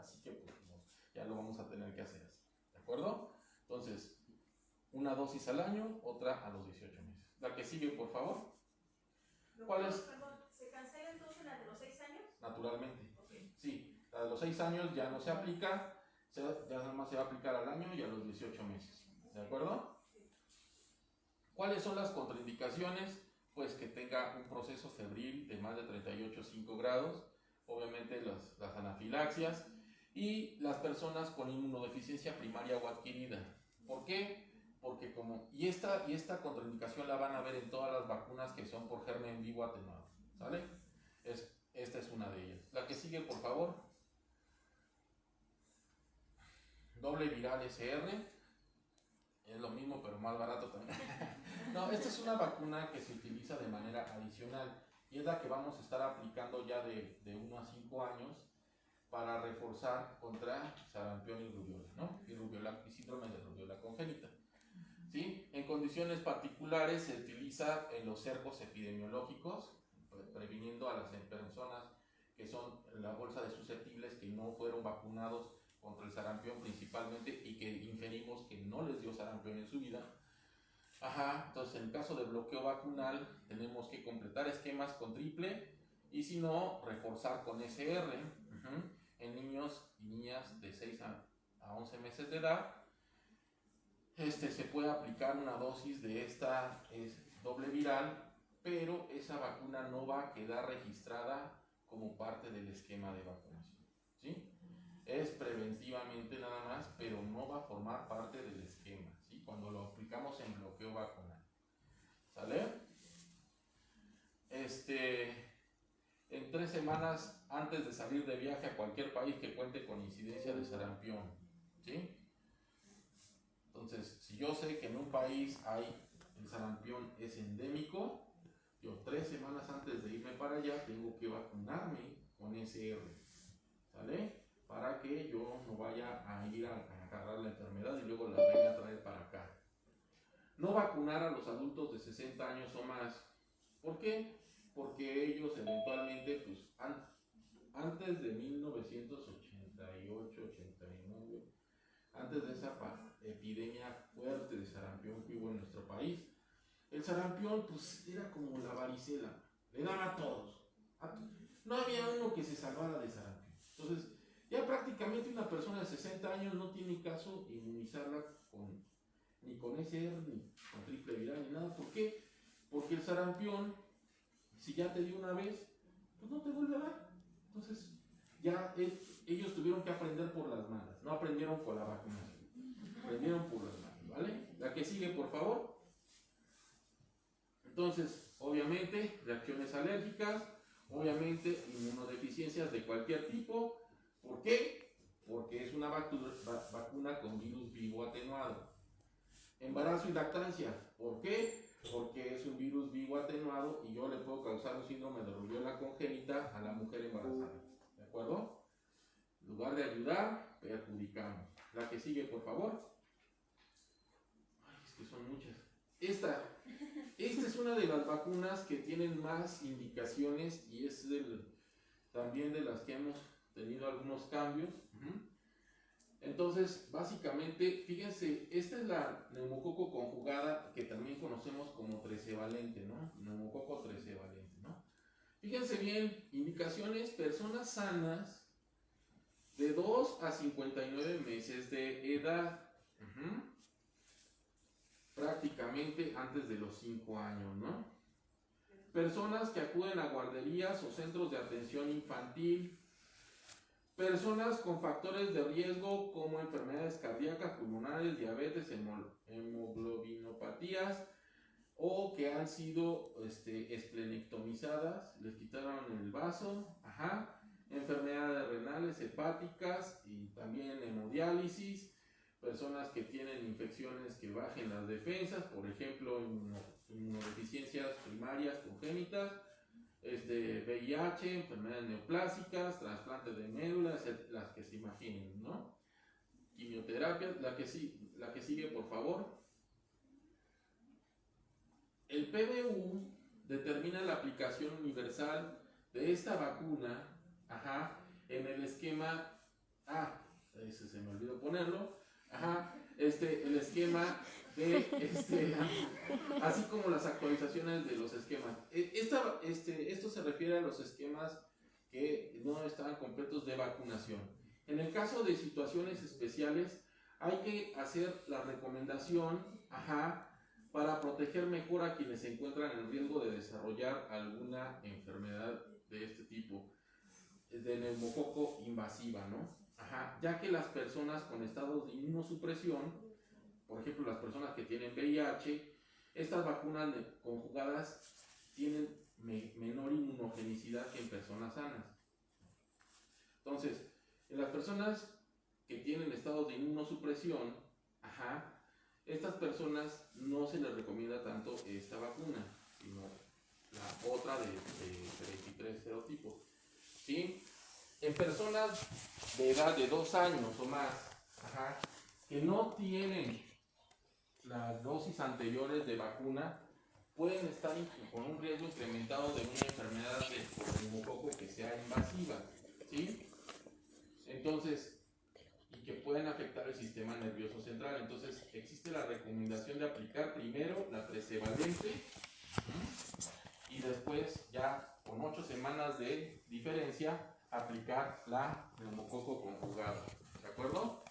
Así que pues, no, ya lo vamos a tener que hacer así, ¿de acuerdo? Entonces, una dosis al año, otra a los 18 meses. La que sigue, por favor. ¿Cuál es? Perdón, ¿se cancela entonces la de los 6 años? Naturalmente. Okay. Sí, la de los 6 años ya no se aplica, ya nada más se va a aplicar al año y a los 18 meses. ¿De acuerdo? ¿Cuáles son las contraindicaciones? Pues que tenga un proceso febril de más de 38,5 grados, obviamente las anafilaxias y las personas con inmunodeficiencia primaria o adquirida. ¿Por qué? Porque esta contraindicación la van a ver en todas las vacunas que son por germen vivo atenuado, ¿sale? Esta es una de ellas. La que sigue, por favor. Doble viral SR. Es lo mismo, pero más barato también. No, esta es una vacuna que se utiliza de manera adicional y es la que vamos a estar aplicando ya de 1 a 5 años para reforzar contra sarampión y rubiola, ¿no? Y síndrome de rubiola congénita. ¿Sí? En condiciones particulares se utiliza en los cercos epidemiológicos, previniendo a las personas que son la bolsa de susceptibles que no fueron vacunados contra el sarampión principalmente y que inferimos que no les dio sarampión en su vida. Entonces en caso de bloqueo vacunal tenemos que completar esquemas con triple y si no, reforzar con SR en niños y niñas de 6 a 11 meses de edad. Se puede aplicar una dosis de esta doble viral, pero esa vacuna no va a quedar registrada como parte del esquema de vacunación, ¿sí? Es preventivamente nada más, pero no va a formar parte del esquema, ¿sí? Cuando lo aplicamos en bloqueo vacunal, ¿sale? En 3 semanas antes de salir de viaje a cualquier país que cuente con incidencia de sarampión, ¿sí? Entonces, si yo sé que en un país el sarampión es endémico, yo 3 semanas antes de irme para allá tengo que vacunarme con SR, ¿sale? Para que yo no vaya a ir a agarrar la enfermedad y luego la venga a traer para acá. No vacunar a los adultos de 60 años o más. ¿Por qué? Porque ellos eventualmente, pues, antes de 1988, 89, antes de esa epidemia fuerte de sarampión que hubo en nuestro país, el sarampión pues era como la varicela, le daba a todos. No había uno que se salvara de sarampión. Entonces, ya prácticamente una persona de 60 años no tiene caso inmunizarla ni con SR, ni con triple viral, ni nada. ¿Por qué? Porque el sarampión, si ya te dio una vez, pues no te vuelve a dar. Entonces, ya ellos tuvieron que aprender por las malas, no aprendieron por la vacunación, aprendieron por las malas, ¿vale? La que sigue, por favor. Entonces, obviamente, reacciones alérgicas, obviamente, inmunodeficiencias de cualquier tipo. ¿Por qué? Porque es una vacuna con virus vivo atenuado. Embarazo y lactancia. ¿Por qué? Porque es un virus vivo atenuado y yo le puedo causar un síndrome de rubiola congénita a la mujer embarazada. ¿De acuerdo? En lugar de ayudar, perjudicamos. La que sigue, por favor. Ay, es que son muchas. Esta es una de las vacunas que tienen más indicaciones y es también de las que hemos tenido algunos cambios. Entonces, básicamente, fíjense, esta es la neumococo conjugada que también conocemos como trecevalente, ¿no? Neumococo trecevalente, ¿no? Fíjense bien, indicaciones, personas sanas de 2 a 59 meses de edad. Prácticamente antes de los 5 años, ¿no? Personas que acuden a guarderías o centros de atención infantil, personas con factores de riesgo como enfermedades cardíacas, pulmonares, diabetes, hemoglobinopatías o que han sido esplenectomizadas, les quitaron el vaso, enfermedades renales, hepáticas y también hemodiálisis, personas que tienen infecciones que bajen las defensas, por ejemplo, inmunodeficiencias primarias congénitas, VIH, enfermedades neoplásicas, trasplantes de médulas, las que se imaginen, ¿no? Quimioterapia, la que sigue, por favor. El PBU determina la aplicación universal de esta vacuna, en el esquema Ese se me olvidó ponerlo. El esquema de así como las actualizaciones de los esquemas. Esto se refiere a los esquemas que no estaban completos de vacunación. En el caso de situaciones especiales, hay que hacer la recomendación, para proteger mejor a quienes se encuentran en riesgo de desarrollar alguna enfermedad de este tipo, de neumococo invasiva, ¿no? Ya que las personas con estados de inmunosupresión, por ejemplo las personas que tienen VIH, estas vacunas conjugadas tienen menor inmunogenicidad que en personas sanas. Entonces, en las personas que tienen estados de inmunosupresión, estas personas no se les recomienda tanto esta vacuna, sino la otra de 23 serotipos, ¿sí? En personas de edad de 2 años o más, que no tienen las dosis anteriores de vacuna, pueden estar con un riesgo incrementado de una enfermedad de neumococo que sea invasiva, ¿sí? Entonces, y que pueden afectar el sistema nervioso central. Entonces, existe la recomendación de aplicar primero la 13-valente y después, ya con 8 semanas de diferencia, aplicar la neumococo conjugada. ¿De acuerdo?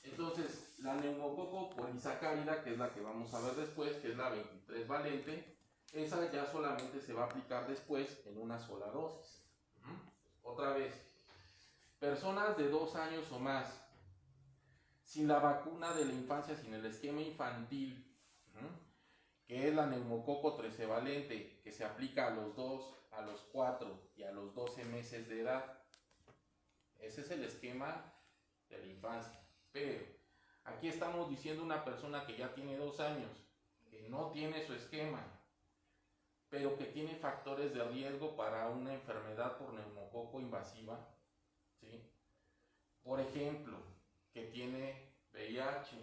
Entonces, la neumococo polisacárida, que es la que vamos a ver después, que es la 23-valente, esa ya solamente se va a aplicar después en una sola dosis. Otra vez, personas de 2 años o más, sin la vacuna de la infancia, sin el esquema infantil, que es la neumococo 13-valente, que se aplica a los 2, a los 4 y a los 12 meses de edad. Ese es el esquema de la infancia. Pero aquí estamos diciendo una persona que ya tiene 2 años, que no tiene su esquema, pero que tiene factores de riesgo para una enfermedad por neumococo invasiva, ¿sí? Por ejemplo, que tiene VIH,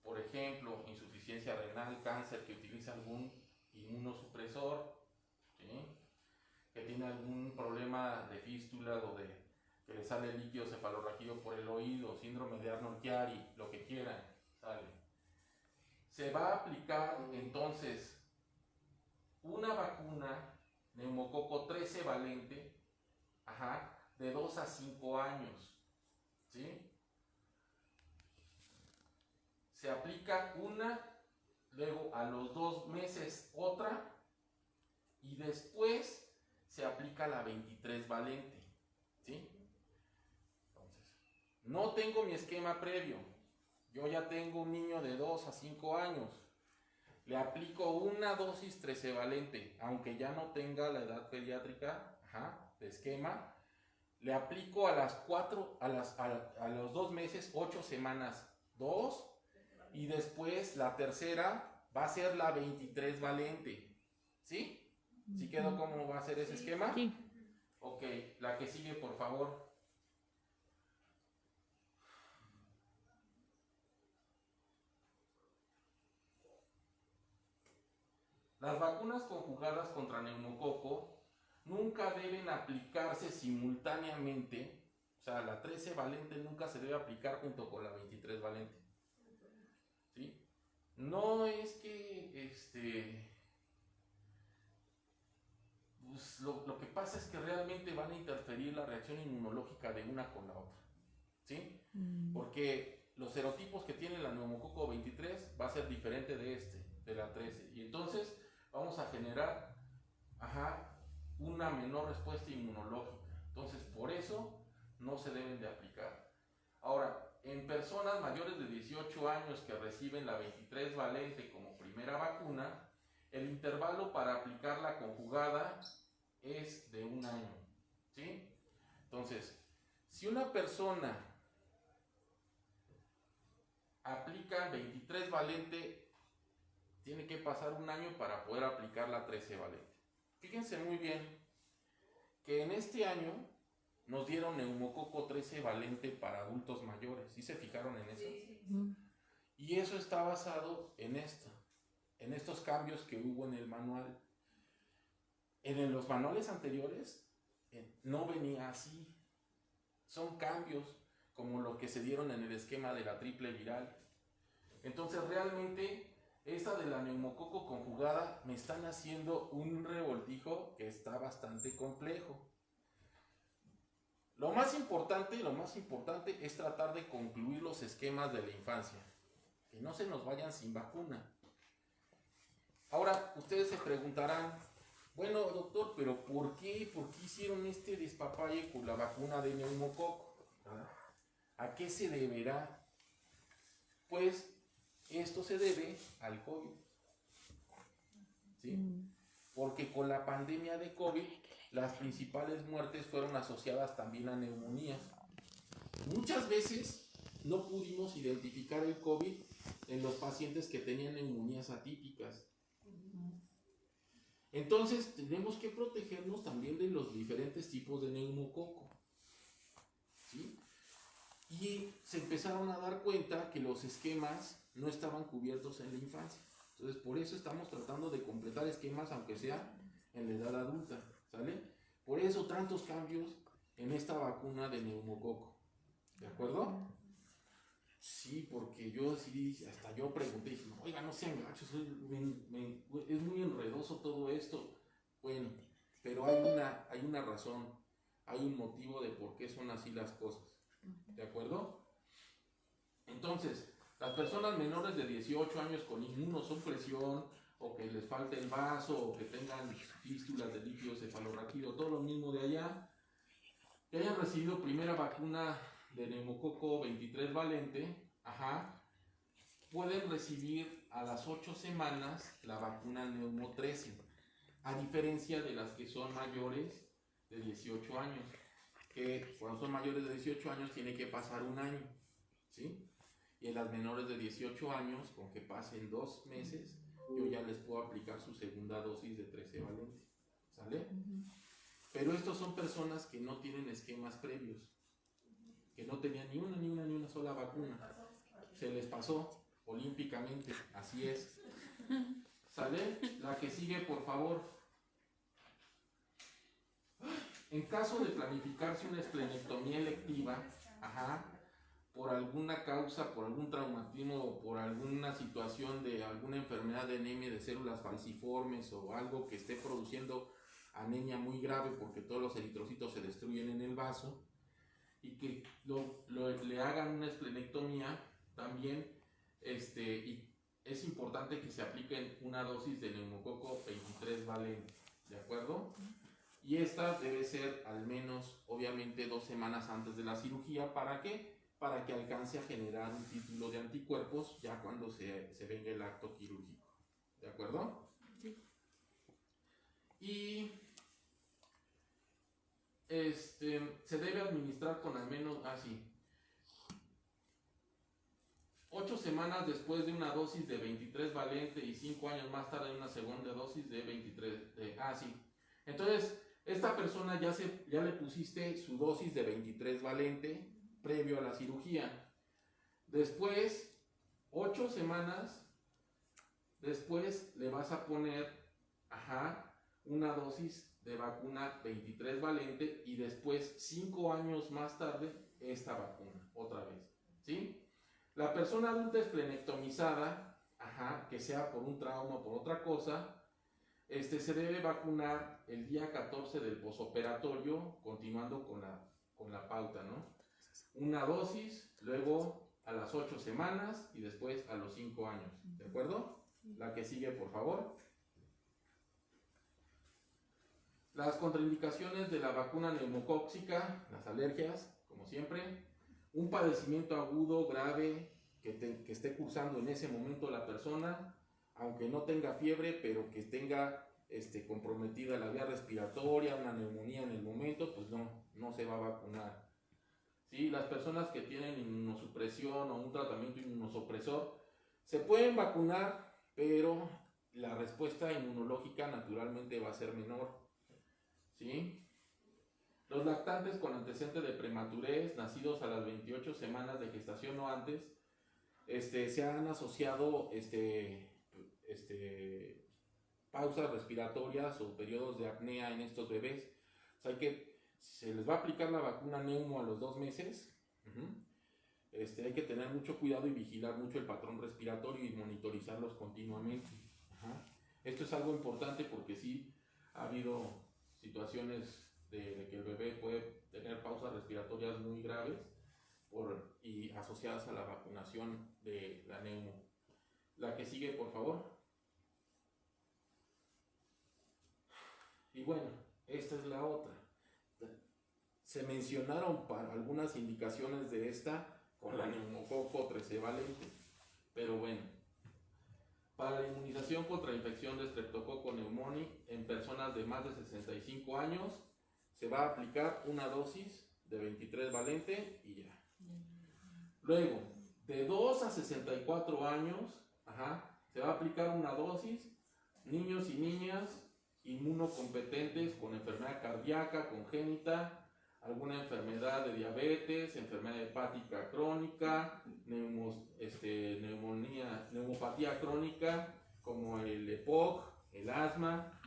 por ejemplo, insuficiencia renal, cáncer, que utiliza algún inmunosupresor, ¿sí? Que tiene algún problema de fístula o de que le sale líquido cefalorraquídeo por el oído, síndrome de Arnold-Chiari, lo que quieran, sale. Se va a aplicar entonces una vacuna neumococo 13-valente, de 2 a 5 años, ¿sí? Se aplica una, luego a los 2 meses otra, y después se aplica la 23-valente, ¿sí? Entonces, no tengo mi esquema previo, yo ya tengo un niño de 2 a 5 años, le aplico una dosis 13-valente, aunque ya no tenga la edad pediátrica, de esquema, le aplico a las 4, a los 2 meses, 8 semanas, 2, y después la tercera va a ser la 23-valente, ¿sí? ¿Sí quedó cómo va a ser ese esquema? Sí. Ok, la que sigue, por favor. Las vacunas conjugadas contra neumococo nunca deben aplicarse simultáneamente, o sea, la 13-valente nunca se debe aplicar junto con la 23-valente, ¿sí? No es que, pues lo que pasa es que realmente van a interferir la reacción inmunológica de una con la otra, ¿sí? Porque los serotipos que tiene la neumococo 23 va a ser diferente de la 13, y entonces vamos a generar, una menor respuesta inmunológica. Entonces, por eso no se deben de aplicar. Ahora, en personas mayores de 18 años que reciben la 23-valente como primera vacuna, el intervalo para aplicar la conjugada es de 1 año, ¿sí? Entonces, si una persona aplica 23-valente, tiene que pasar 1 año para poder aplicar la 13-valente. Fíjense muy bien que en este año nos dieron neumococo 13-valente para adultos mayores. ¿Sí se fijaron en eso? Sí. Y eso está basado en estos cambios que hubo en el manual. En los manuales anteriores no venía así. son cambios como lo que se dieron en el esquema de la triple viral. Entonces realmente esta de la neumococo conjugada me están haciendo un revoltijo que está bastante complejo. Lo más importante es tratar de concluir los esquemas de la infancia, que no se nos vayan sin vacuna. Ahora, ustedes se preguntarán, bueno, doctor, pero ¿por qué hicieron este despapalle con la vacuna de neumococo? ¿A qué se deberá? Pues esto se debe al COVID, ¿sí? Porque con la pandemia de COVID, las principales muertes fueron asociadas también a neumonías. Muchas veces no pudimos identificar el COVID en los pacientes que tenían neumonías atípicas. Entonces tenemos que protegernos también de los diferentes tipos de neumococo, ¿sí? Y se empezaron a dar cuenta que los esquemas no estaban cubiertos en la infancia. Entonces por eso estamos tratando de completar esquemas aunque sea en la edad adulta, ¿sale? Por eso tantos cambios en esta vacuna de neumococo, ¿de acuerdo? Sí, porque yo sí, hasta yo pregunté, dije, oiga, no sean gachos, es muy enredoso todo esto. Bueno, pero hay una razón, hay un motivo de por qué son así las cosas, ¿de acuerdo? Entonces, las personas menores de 18 años con inmunosupresión, o que les falte el vaso, o que tengan fístulas de líquido cefalorraquídeo, todo lo mismo de allá, que hayan recibido primera vacuna de neumococo 23 valente, pueden recibir a las 8 semanas la vacuna neumo 13, a diferencia de las que son mayores de 18 años, que cuando son mayores de 18 años tiene que pasar un año, ¿sí? Y en las menores de 18 años, con que pasen 2 meses, yo ya les puedo aplicar su segunda dosis de 13 valente, ¿sale? Pero estos son personas que no tienen esquemas previos, que no tenían ni una sola vacuna. Se les pasó olímpicamente, así es. ¿Sale? La que sigue, por favor. En caso de planificarse una esplenectomía electiva, por alguna causa, por algún traumatismo o por alguna situación de alguna enfermedad de anemia de células falciformes o algo que esté produciendo anemia muy grave porque todos los eritrocitos se destruyen en el vaso, y que le hagan una esplenectomía también, y es importante que se apliquen una dosis de neumococo 23 valente, ¿de acuerdo? Y esta debe ser al menos, obviamente, 2 semanas antes de la cirugía. ¿Para qué? Para que alcance a generar un título de anticuerpos ya cuando se venga el acto quirúrgico, ¿de acuerdo? Sí. Y se debe administrar con al menos, 8 semanas después de una dosis de 23 valente y 5 años más tarde de una segunda dosis de 23, Entonces, esta persona ya le pusiste su dosis de 23 valente previo a la cirugía. Después, 8 semanas después le vas a poner, una dosis de vacuna 23 valente y después 5 años más tarde esta vacuna, otra vez, ¿sí? La persona adulta esplenectomizada, que sea por un trauma o por otra cosa, se debe vacunar el día 14 del posoperatorio, continuando con la pauta, ¿no? Una dosis, luego a las 8 semanas y después a los 5 años, ¿de acuerdo? La que sigue, por favor. Las contraindicaciones de la vacuna neumocóxica, las alergias, como siempre, un padecimiento agudo, grave, que esté cursando en ese momento la persona, aunque no tenga fiebre, pero que tenga comprometida la vía respiratoria, una neumonía en el momento, pues no se va a vacunar. ¿Sí? Las personas que tienen inmunosupresión o un tratamiento inmunosupresor se pueden vacunar, pero la respuesta inmunológica naturalmente va a ser menor. ¿Sí? Los lactantes con antecedente de prematurez, nacidos a las 28 semanas de gestación o antes, se han asociado pausas respiratorias o periodos de apnea en estos bebés. O sea, hay que se les va a aplicar la vacuna Neumo a los 2 meses. Hay que tener mucho cuidado y vigilar mucho el patrón respiratorio y monitorizarlos continuamente. Esto es algo importante porque sí ha habido situaciones de que el bebé puede tener pausas respiratorias muy graves y asociadas a la vacunación de la Neumo. La que sigue, por favor. Y bueno, esta es la otra. Se mencionaron para algunas indicaciones de esta con la neumococo 13 valente, pero bueno, para la inmunización contra infección de Streptococcus pneumoniae en personas de más de 65 años se va a aplicar una dosis de 23 valente y ya. Luego, de 2 a 64 años, se va a aplicar una dosis, niños y niñas inmunocompetentes con enfermedad cardíaca congénita, alguna enfermedad de diabetes, enfermedad hepática crónica, neumopatía crónica como el EPOC, el asma,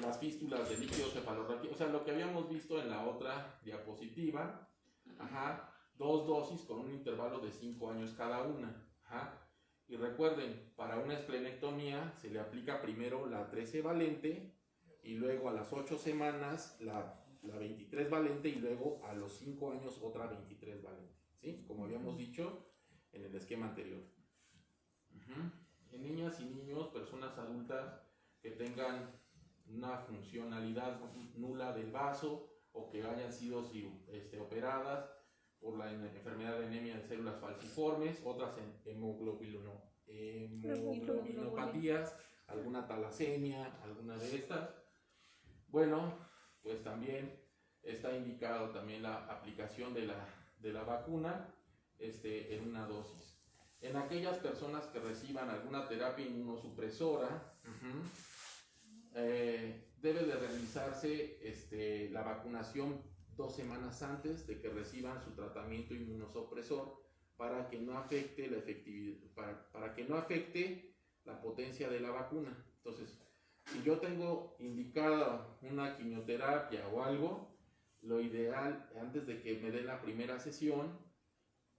las fístulas de líquido cefalorraquídeo, o sea, lo que habíamos visto en la otra diapositiva, 2 dosis con un intervalo de 5 años cada una. Y recuerden, para una esplenectomía se le aplica primero la 13 valente y luego a las 8 semanas la 23 valente y luego a los 5 años otra 23 valente, ¿sí? Como habíamos dicho en el esquema anterior. En niñas y niños, personas adultas que tengan una funcionalidad nula del vaso o que hayan sido operadas por la enfermedad de anemia de células falciformes, otras hemoglobinopatías, alguna talasemia, alguna de estas. Bueno, pues también está indicado también la aplicación de la vacuna en una dosis. En aquellas personas que reciban alguna terapia inmunosupresora, debe de realizarse la vacunación 2 semanas antes de que reciban su tratamiento inmunosupresor para que no afecte la efectividad, para que no afecte la potencia de la vacuna. Entonces, si yo tengo indicada una quimioterapia o algo, lo ideal, antes de que me den la primera sesión,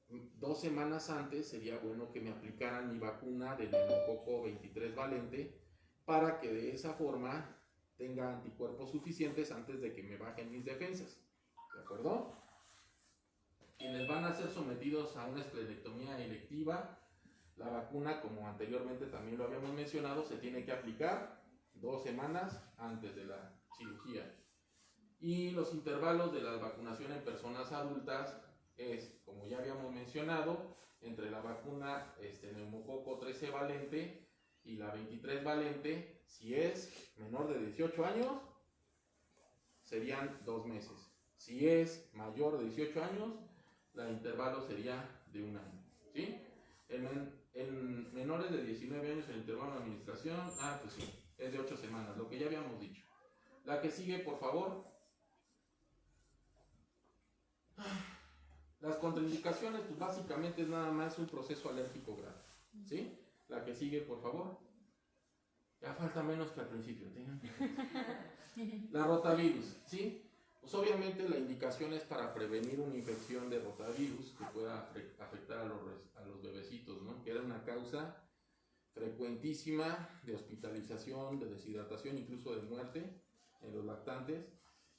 2 semanas antes sería bueno que me aplicaran mi vacuna de neumococo 23 valente para que de esa forma tenga anticuerpos suficientes antes de que me bajen mis defensas. ¿De acuerdo? Quienes van a ser sometidos a una esplenectomía electiva, la vacuna, como anteriormente también lo habíamos mencionado, se tiene que aplicar 2 semanas antes de la cirugía. Y los intervalos de la vacunación en personas adultas es, como ya habíamos mencionado, entre la vacuna neumococo 13 valente y la 23 valente. Si es menor de 18 años, serían 2 meses. Si es mayor de 18 años, el intervalo sería de 1 año. ¿Sí? En menores de 19 años el intervalo de administración, pues sí, es de 8 semanas, lo que ya habíamos dicho. La que sigue, por favor. Las contraindicaciones, pues básicamente es nada más un proceso alérgico grave. ¿Sí? La que sigue, por favor. Ya falta menos que al principio. La rotavirus, ¿sí? Pues obviamente la indicación es para prevenir una infección de rotavirus que pueda afectar a los bebecitos, ¿no? Que era una causa frecuentísima de hospitalización, de deshidratación, incluso de muerte en los lactantes,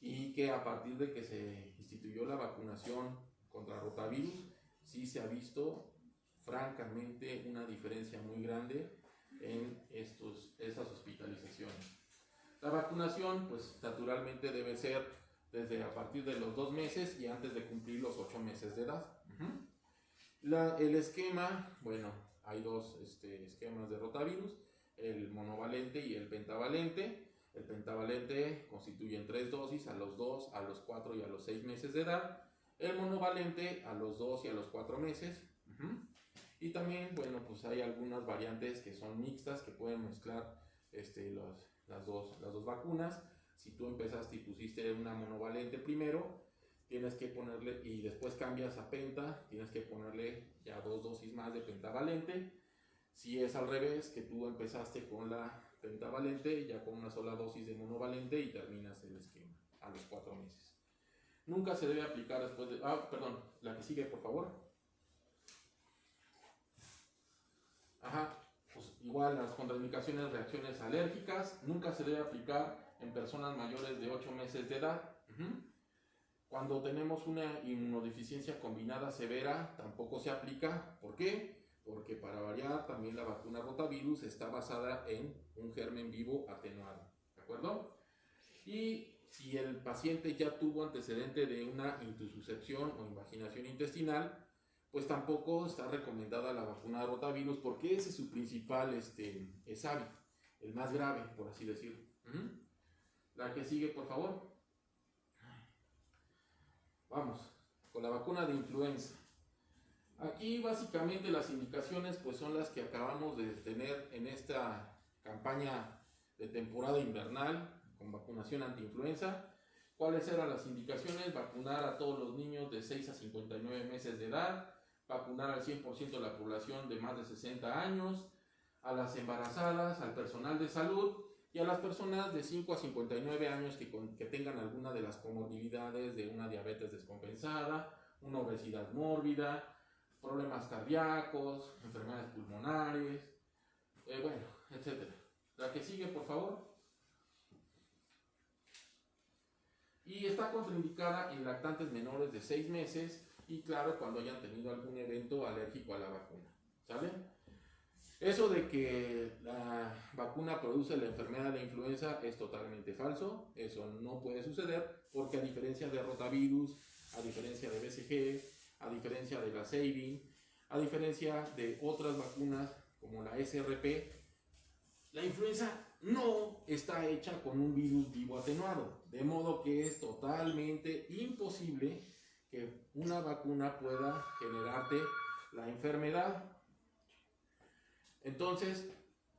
y que a partir de que se instituyó la vacunación contra rotavirus, sí se ha visto francamente una diferencia muy grande en esas hospitalizaciones. La vacunación, pues naturalmente debe ser desde a partir de los 2 meses y antes de cumplir los 8 meses de edad. El esquema, bueno, hay 2 esquemas de rotavirus, el monovalente y el pentavalente. El pentavalente constituye en 3 dosis a los 2, a los 4 y a los 6 meses de edad. El monovalente a los 2 y a los 4 meses. Y también, bueno, pues hay algunas variantes que son mixtas, que pueden mezclar las dos vacunas. Si tú empezaste y pusiste una monovalente primero, tienes que ponerle, y después cambias a penta, tienes que ponerle ya 2 dosis más de pentavalente. Si es al revés, que tú empezaste con la pentavalente, ya con una sola dosis de monovalente y terminas el esquema. a los 4 meses. Nunca se debe aplicar después de... perdón, la que sigue, por favor. Pues igual las contraindicaciones, reacciones alérgicas, nunca se debe aplicar en personas mayores de 8 meses de edad. Cuando tenemos una inmunodeficiencia combinada severa, tampoco se aplica. ¿Por qué? Porque para variar, también la vacuna rotavirus está basada en un germen vivo atenuado. ¿De acuerdo? Y si el paciente ya tuvo antecedente de una intususcepción o invaginación intestinal, pues tampoco está recomendada la vacuna de rotavirus porque ese es su principal ESAVI, el más grave, por así decirlo. La que sigue, por favor. Vamos, con la vacuna de influenza. Aquí básicamente las indicaciones pues son las que acabamos de tener en esta campaña de temporada invernal con vacunación antiinfluenza. ¿Cuáles eran las indicaciones? Vacunar a todos los niños de 6 a 59 meses de edad, vacunar al 100% de la población de más de 60 años, a las embarazadas, al personal de salud y a las personas de 5 a 59 años que tengan alguna de las comorbilidades de una diabetes descompensada, una obesidad mórbida, problemas cardíacos, enfermedades pulmonares, etc. La que sigue, por favor. Y está contraindicada en lactantes menores de 6 meses y claro, cuando hayan tenido algún evento alérgico a la vacuna. ¿Sale? Eso de que la vacuna produce la enfermedad de influenza es totalmente falso. Eso no puede suceder porque a diferencia de rotavirus, a diferencia de BCG, a diferencia de la Sabin, a diferencia de otras vacunas como la SRP, la influenza no está hecha con un virus vivo atenuado, de modo que es totalmente imposible que una vacuna pueda generarte la enfermedad. Entonces,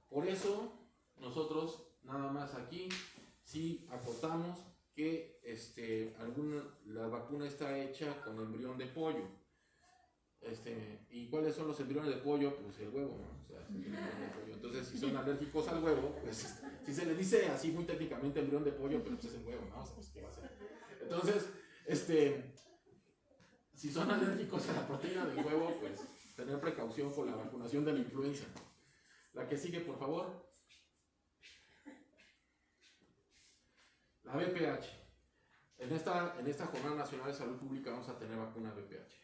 por eso nosotros nada más aquí sí acotamos que la vacuna está hecha con embrión de pollo. ¿Y cuáles son los embriones de pollo? pues el huevo, ¿no? O sea, el embrión de pollo. Entonces, si son alérgicos al huevo, pues si se le dice así muy técnicamente embrión de pollo, pero pues es el huevo, ¿no? O sea, pues, ¿qué va a ser? Entonces, si son alérgicos a la proteína del huevo, pues tener precaución con la vacunación de la influenza. La que sigue, por favor. La VPH. En esta Jornada Nacional de Salud Pública vamos a tener vacuna VPH.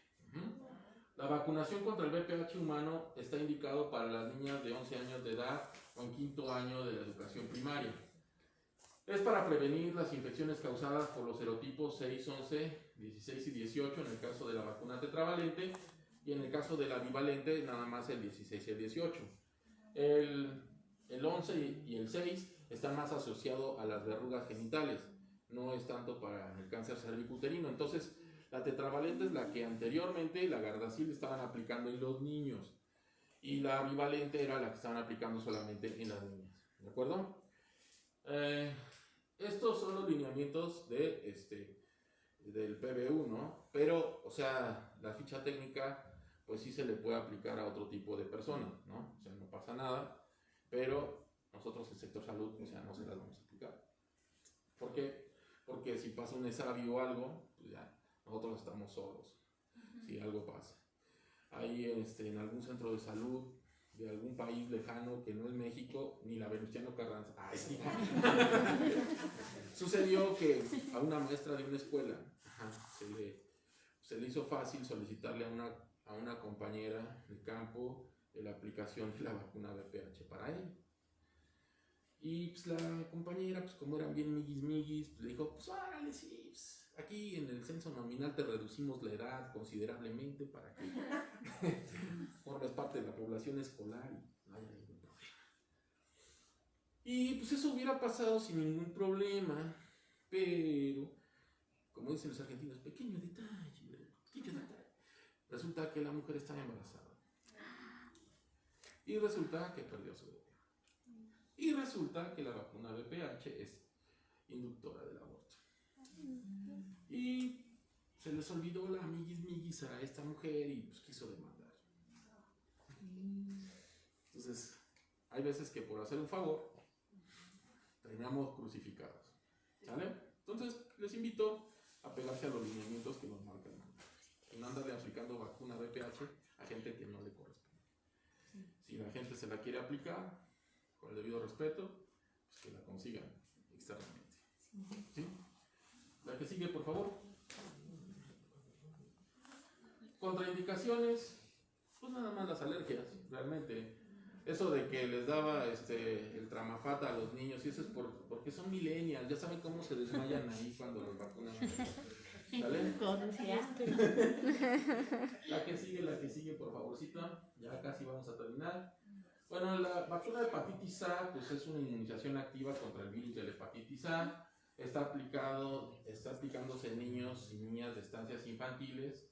La vacunación contra el VPH humano está indicado para las niñas de 11 años de edad o en 5º año de la educación primaria. Es para prevenir las infecciones causadas por los serotipos 6, 11, 16 y 18 en el caso de la vacuna tetravalente y en el caso de la bivalente nada más el 16 y el 18. El 11 y el 6 están más asociados a las verrugas genitales, no es tanto para el cáncer cervicuterino. Entonces, la tetravalente es la que anteriormente, la Gardasil, estaban aplicando en los niños y la bivalente era la que estaban aplicando solamente en las niñas. ¿De acuerdo? Estos son los lineamientos del PBU, ¿no? Pero, o sea, la ficha técnica, pues sí se le puede aplicar a otro tipo de personas, ¿no? O sea, no pasa nada, pero nosotros el sector salud, o sea, no se las vamos a aplicar. ¿Por qué? Porque si pasa un ESAVI o algo, pues ya, nosotros estamos solos, si algo pasa. Ahí en algún centro de salud de algún país lejano que no es México, ni la Venustiano Carranza. Ay, sí. Sucedió que a una maestra de una escuela se le hizo fácil solicitarle a una compañera de campo la aplicación de la vacuna VPH para ella. Y pues la compañera, pues como eran bien miguis, pues le dijo, pues órale, sí, pues, aquí en el censo nominal te reducimos la edad considerablemente para que formes parte de la población escolar y no haya ningún problema. Y pues eso hubiera pasado sin ningún problema, pero, como dicen los argentinos, pequeño detalle. Resulta que la mujer estaba embarazada. Y resulta que perdió su bebé. Y resulta que la vacuna VPH es inductora del aborto. Y se les olvidó la miguis a esta mujer y pues quiso demandar. Entonces, hay veces que por hacer un favor terminamos crucificados. ¿Sale? Entonces, les invito a pegarse a los lineamientos que nos marcan. Y no andarle aplicando vacuna VPH a gente que no le corresponde. Si la gente se la quiere aplicar, con el debido respeto, pues que la consigan externamente. ¿Sí? La que sigue, por favor. Contraindicaciones, pues nada más las alergias, realmente. Eso de que les daba el Tramafata a los niños, y eso es porque son millennials, ya saben cómo se desmayan ahí cuando los vacunan. ¿Sale? La que sigue, por favorcito. Ya casi vamos a terminar. Bueno, la vacuna de hepatitis A, pues es una inmunización activa contra el virus de la hepatitis A. Está aplicándose en niños y niñas de estancias infantiles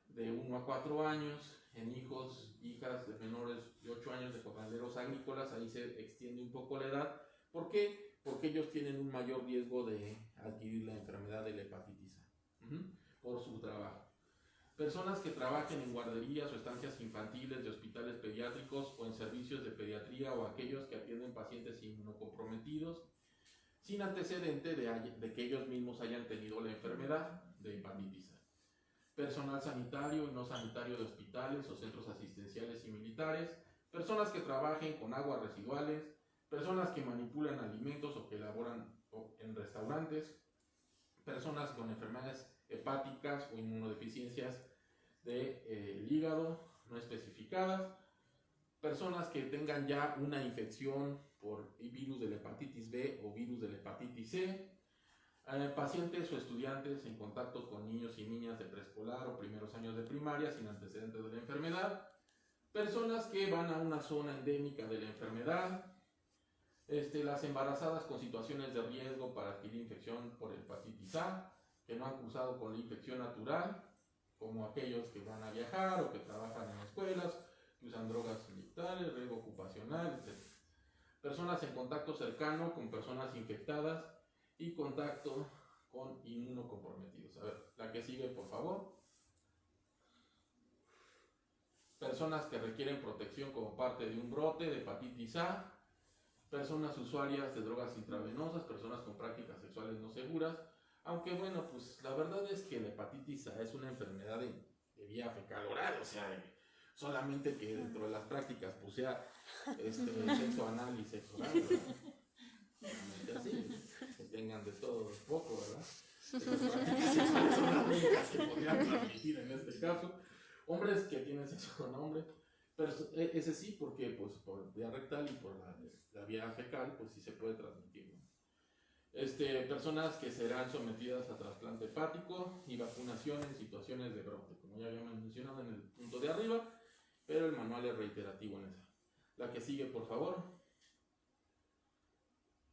de 1 a 4 años, en hijos, hijas de menores de 8 años de jornaleros agrícolas. Ahí se extiende un poco la edad. ¿Por qué? Porque ellos tienen un mayor riesgo de adquirir la enfermedad de la hepatitis A por su trabajo. Personas que trabajen en guarderías o estancias infantiles de hospitales pediátricos o en servicios de pediatría, o aquellos que atienden pacientes inmunocomprometidos sin antecedente de que ellos mismos hayan tenido la enfermedad de hepatitis A. Personal sanitario y no sanitario de hospitales o centros asistenciales y militares, personas que trabajen con aguas residuales, personas que manipulan alimentos o que elaboran en restaurantes, personas con enfermedades hepáticas o inmunodeficiencias del hígado no especificadas, personas que tengan ya una infección por virus de la hepatitis B o virus de la hepatitis C, pacientes o estudiantes en contacto con niños y niñas de preescolar o primeros años de primaria sin antecedentes de la enfermedad, personas que van a una zona endémica de la enfermedad, las embarazadas con situaciones de riesgo para adquirir infección por hepatitis A, que no han cursado con la infección natural, como aquellos que van a viajar o que trabajan en escuelas, que usan drogas inyectables, riesgo ocupacional, etc. Personas en contacto cercano con personas infectadas y contacto con inmunocomprometidos. A ver, la que sigue, por favor. Personas que requieren protección como parte de un brote de hepatitis A, personas usuarias de drogas intravenosas, personas con prácticas sexuales no seguras. Aunque bueno, pues la verdad es que la hepatitis A es una enfermedad de vía fecal oral, o sea, solamente que dentro de las prácticas pues sea sexo anal y sexo oral, ¿verdad? Así, que tengan de todo un poco, ¿verdad? Las prácticas sexuales son las únicas que podrían transmitir en este caso. Hombres que tienen sexo con hombres, pero ese sí, porque pues por vía rectal y por la vía fecal, pues sí se puede transmitir, ¿no? Personas que serán sometidas a trasplante hepático y vacunación en situaciones de brote, como ya habíamos mencionado en el punto de arriba, pero el manual es reiterativo en esa. La que sigue, por favor.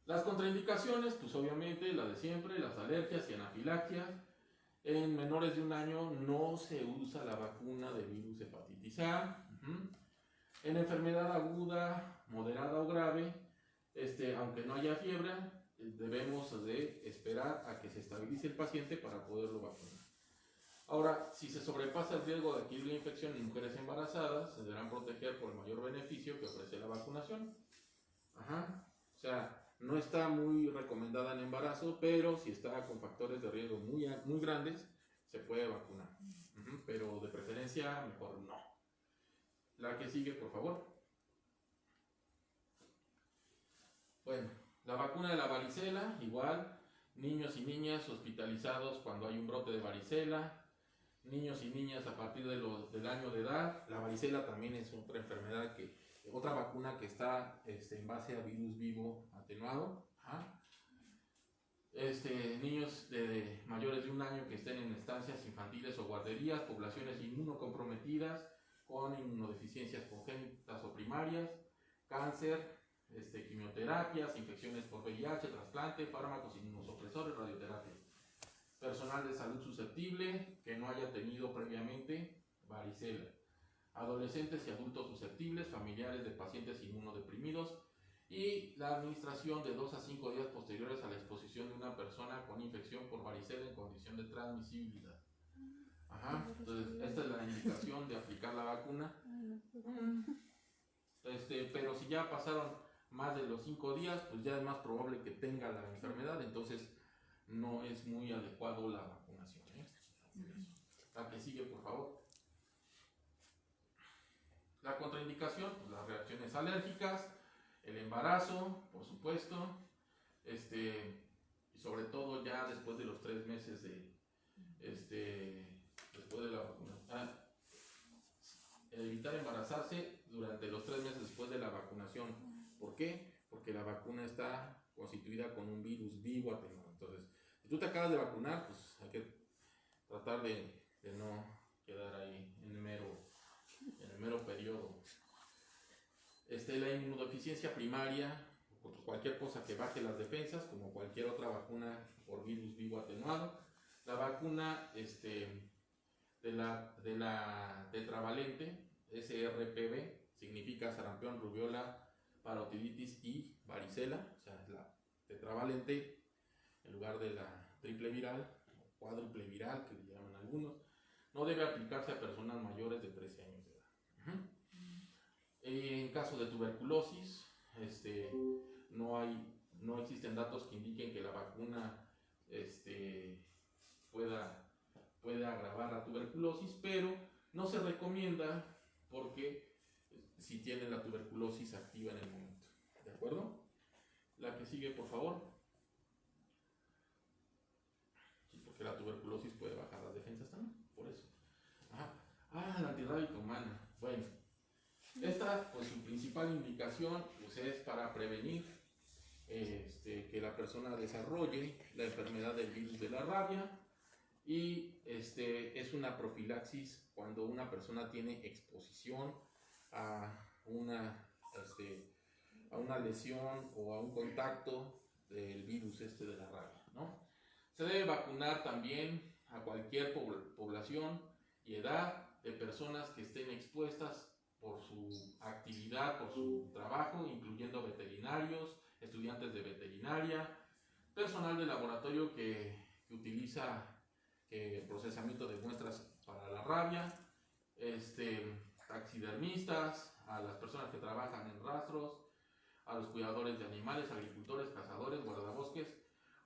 Las contraindicaciones, pues obviamente la de siempre, las alergias y anafilaxias. En menores de 1 año no se usa la vacuna de virus hepatitis A. En enfermedad aguda, moderada o grave, aunque no haya fiebre, debemos de esperar a que se estabilice el paciente para poderlo vacunar. Ahora, si se sobrepasa el riesgo de adquirir la infección en mujeres embarazadas, se deberán proteger por el mayor beneficio que ofrece la vacunación. O sea, no está muy recomendada en embarazo, pero si está con factores de riesgo muy grandes, se puede vacunar. Pero de preferencia, mejor no. La que sigue, por favor. Bueno, la vacuna de la varicela, igual, niños y niñas hospitalizados cuando hay un brote de varicela, niños y niñas a partir del año de edad. La varicela también es otra enfermedad otra vacuna que está en base a virus vivo atenuado. Niños de mayores de 1 año que estén en estancias infantiles o guarderías, poblaciones inmunocomprometidas con inmunodeficiencias congénitas o primarias, cáncer, quimioterapias, infecciones por VIH, trasplante, fármacos inmunosupresores, radioterapia. Personal de salud susceptible que no haya tenido previamente varicela. Adolescentes y adultos susceptibles, familiares de pacientes inmunodeprimidos, y la administración de 2 a 5 días posteriores a la exposición de una persona con infección por varicela en condición de transmisibilidad. Entonces esta es la indicación de aplicar la vacuna. Pero si ya pasaron más de los 5 días, pues ya es más probable que tenga la enfermedad. Entonces no es muy adecuado la vacunación, ¿eh? La que sigue, por favor. La contraindicación, pues las reacciones alérgicas, el embarazo, por supuesto, y sobre todo ya después de los 3 meses después de la vacunación. Evitar embarazarse durante los 3 meses después de la vacunación. ¿Por qué? Porque la vacuna está constituida con un virus vivo atenuado. Entonces, si tú te acabas de vacunar, pues hay que tratar de no quedar ahí en el mero periodo. La inmunodeficiencia primaria, cualquier cosa que baje las defensas, como cualquier otra vacuna por virus vivo atenuado. La vacuna de la tetravalente, SRPV, significa sarampión, rubiola, parotiditis y varicela, o sea, es la tetravalente en lugar de la triple viral, o cuádruple viral, que le llaman algunos. No debe aplicarse a personas mayores de 13 años de edad. En caso de tuberculosis, no existen datos que indiquen que la vacuna pueda agravar la tuberculosis, pero no se recomienda porque si tienen la tuberculosis activa en el momento. ¿De acuerdo? La que sigue, por favor. Sí, porque la tuberculosis puede bajar las defensas también, por eso. La antirrábica humana. Bueno, esta, pues su principal indicación pues, es para prevenir que la persona desarrolle la enfermedad del virus de la rabia, y es una profilaxis cuando una persona tiene exposición a una lesión o a un contacto del virus de la rabia, ¿no? Se debe vacunar también a cualquier población y edad de personas que estén expuestas por su actividad, por su trabajo, incluyendo veterinarios, estudiantes de veterinaria, personal de laboratorio que utiliza procesamiento de muestras para la rabia, taxidermistas, a las personas que trabajan en rastros, a los cuidadores de animales, agricultores, cazadores, guardabosques,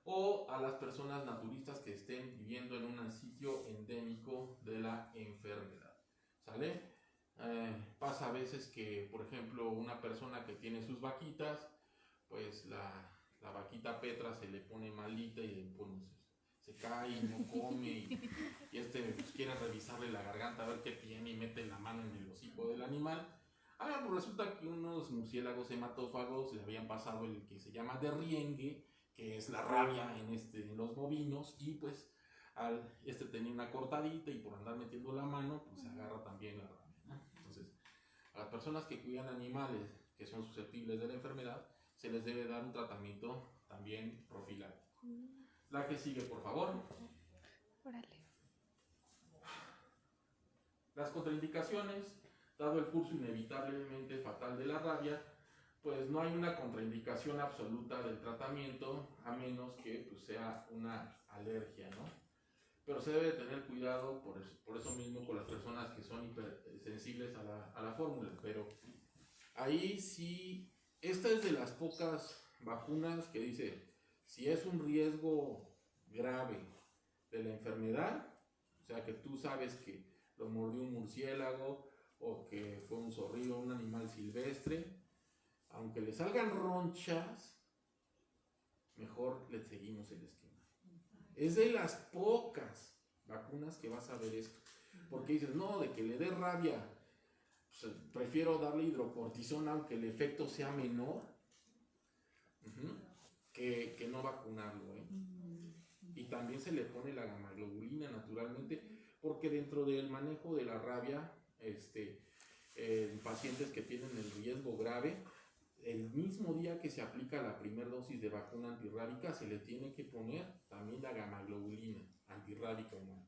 o a las personas naturistas que estén viviendo en un sitio endémico de la enfermedad. ¿Sale? Pasa a veces que, por ejemplo, una persona que tiene sus vaquitas, pues la vaquita Petra se le pone malita y pues, se cae y no come y pues, quiere revisarle la garganta a ver qué tiene y mete la mano en el hocico del animal. Pues resulta que unos murciélagos hematófagos le habían pasado el que se llama derriengue, que es la rabia en los bovinos, y pues tenía una cortadita y por andar metiendo la mano pues se agarra también la rabia, ¿no? Entonces, a las personas que cuidan animales que son susceptibles de la enfermedad se les debe dar un tratamiento también profiláctico. La que sigue, por favor. Órale. Las contraindicaciones, dado el curso inevitablemente fatal de la rabia, pues no hay una contraindicación absoluta del tratamiento, a menos que pues, sea una alergia, ¿no? Pero se debe tener cuidado por eso mismo con las personas que son hipersensibles a la fórmula. Pero ahí sí, esta es de las pocas vacunas que dice, si es un riesgo grave de la enfermedad, o sea que tú sabes que lo mordió un murciélago o que fue un zorrillo, un animal silvestre, aunque le salgan ronchas, mejor le seguimos el esquema. Es de las pocas vacunas que vas a ver esto, porque dices, no, de que le dé rabia, pues, prefiero darle hidrocortisona aunque el efecto sea menor, que no vacunarlo, ¿eh? Y también se le pone la gamaglobulina naturalmente, porque dentro del manejo de la rabia, pacientes que tienen el riesgo grave, el mismo día que se aplica la primera dosis de vacuna antirrábica, se le tiene que poner también la gamaglobulina antirrábica humana.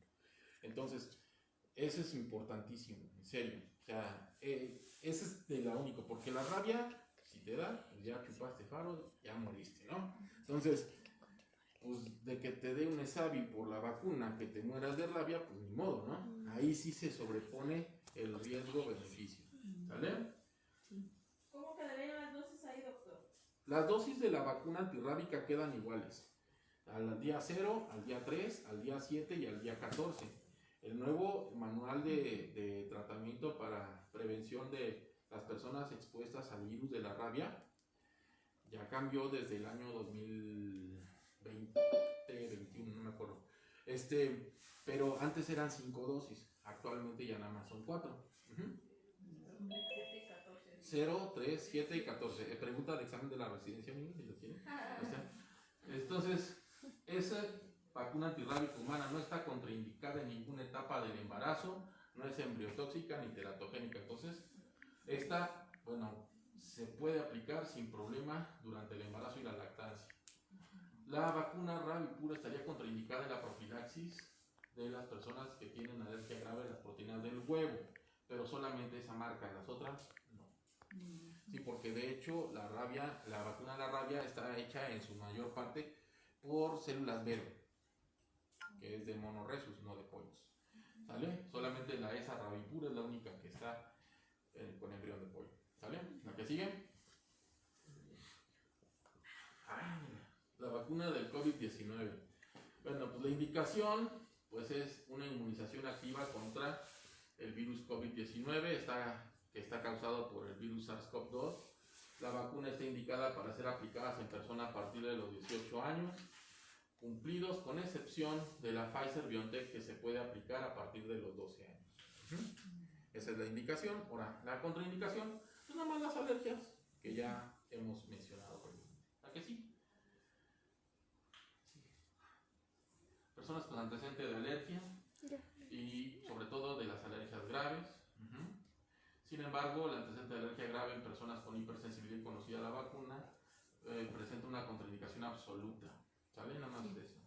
Entonces, eso es importantísimo, en serio. O sea, ese es de la único, porque la rabia, si te da, pues ya chupaste faro, ya moriste, ¿no? Entonces, pues de que te dé un ESAVI por la vacuna, que te mueras de rabia, pues ni modo, ¿no? Ahí sí se sobrepone el riesgo-beneficio. ¿Sale? ¿Cómo quedarían las dosis ahí, doctor? Las dosis de la vacuna antirrábica quedan iguales. al día 0, al día 3, al día 7 y al día 14. El nuevo manual de tratamiento para prevención de las personas expuestas al virus de la rabia ya cambió desde el año 2020, 21, no me acuerdo. Pero antes eran 5 dosis, actualmente ya nada más son 4. 0, 3, 7 y 14. Pregunta del examen de la residencia, niños, si lo tienen. Entonces, esa vacuna antirrábica humana no está contraindicada en ninguna etapa del embarazo, no es embriotóxica ni teratogénica. Entonces, esta, bueno, se puede aplicar sin problema durante el embarazo y la lactancia. La vacuna Rabipur estaría contraindicada en la profilaxis de las personas que tienen alergia grave a las proteínas del huevo, pero solamente esa marca, las otras no. Sí, porque de hecho la vacuna de la rabia está hecha en su mayor parte por células Vero, que es de monorhesus, no de pollos. ¿Sale? Solamente la ESA Rabipur es la única que está con embrión de pollo. ¿Sale? ¿La que sigue? La vacuna del COVID-19. Bueno, pues la indicación pues es una inmunización activa contra el virus COVID-19, que está causado por el virus SARS-CoV-2. La vacuna está indicada para ser aplicada en personas a partir de los 18 años cumplidos, con excepción de la Pfizer-BioNTech, que se puede aplicar a partir de los 12 años. Esa es la indicación. Ahora, la contraindicación, pues nada más las alergias que ya hemos mencionado previamente. ¿A que sí? Personas con antecedente de alergia y sobre todo de las alergias graves. Sin embargo, el antecedente de alergia grave en personas con hipersensibilidad conocida a la vacuna presenta una contraindicación absoluta. ¿Sale? Nada más de eso.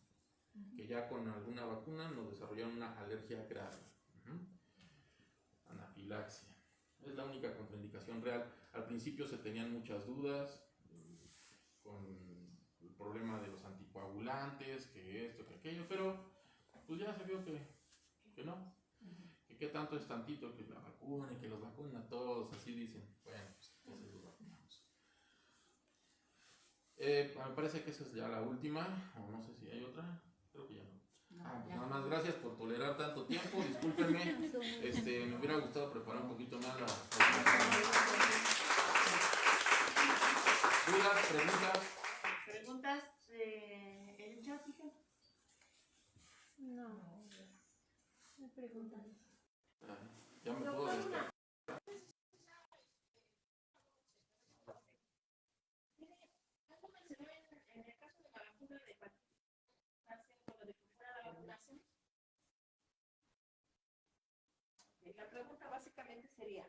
Que ya con alguna vacuna nos desarrollaron una alergia grave. Anafilaxia. Es la única contraindicación real. Al principio se tenían muchas dudas con el problema de los anticoagulantes, que esto, que aquello, pero pues ya se vio que no. Que qué tanto es tantito, que la vacuna y que los vacunan a todos, así dicen. Bueno, pues entonces los vacunamos. Me parece que esa es ya la última, o no sé si hay otra, creo que ya no. Pues nada más gracias por tolerar tanto tiempo, discúlpenme, me hubiera gustado preparar un poquito más la dudas, preguntas. ¿Preguntas en el chat, hija? No, no preguntas. Ya me puedo descargar. En el caso de la vacuna de hepatitis, lo de que fuera la vacunación. La pregunta básicamente sería,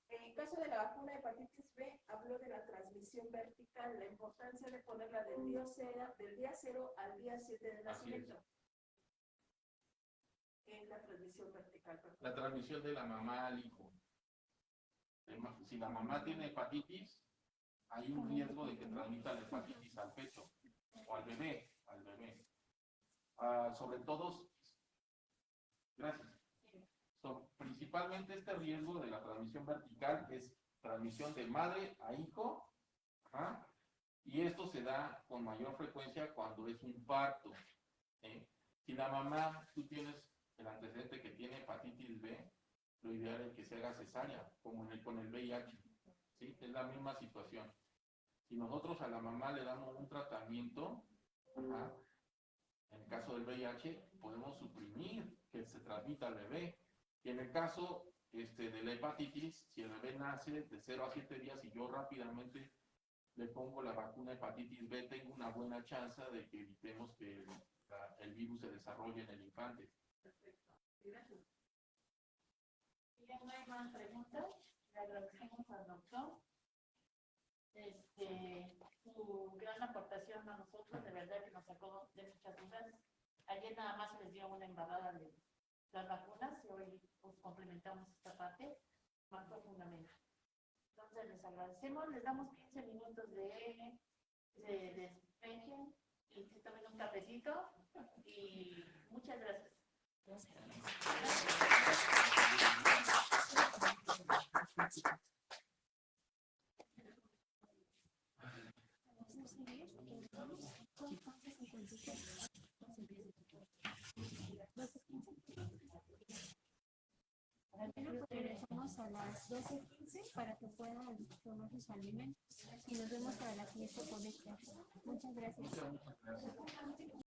en el caso de la vacuna de hepatitis B, habló de la transmisión vertical, la importancia de ponerla del día 0 al día 7 de nacimiento. Es la transmisión vertical. Perdón. La transmisión de la mamá al hijo. Si la mamá tiene hepatitis, hay un riesgo de que transmita la hepatitis al feto o al bebé. Sobre todo, gracias. Principalmente este riesgo de la transmisión vertical es transmisión de madre a hijo, y esto se da con mayor frecuencia cuando es un parto. Si la mamá, tú tienes el antecedente que tiene hepatitis B, lo ideal es que se haga cesárea, como con el VIH. ¿Sí? Es la misma situación. Si nosotros a la mamá le damos un tratamiento, en el caso del VIH, podemos suprimir que se transmita al bebé. Y en el caso de la hepatitis, si el bebé nace de 0 a 7 días y yo rápidamente le pongo la vacuna hepatitis B, tengo una buena chance de que evitemos que el virus se desarrolle en el infante. Perfecto. Gracias. Y ya no hay más preguntas. Le agradecemos al doctor su gran aportación a nosotros, de verdad que nos sacó de muchas dudas. Ayer nada más se les dio una embarrada de las vacunas y hoy pues, complementamos esta parte más profundamente. Entonces les agradecemos, les damos 15 minutos de despeje y que tomen un cafecito y muchas gracias. Vamos a seguir. Bueno, pues regresamos a las 12:15 para que puedan tomar sus alimentos y nos vemos para la siguiente ponencia. Muchas gracias. Muchas gracias.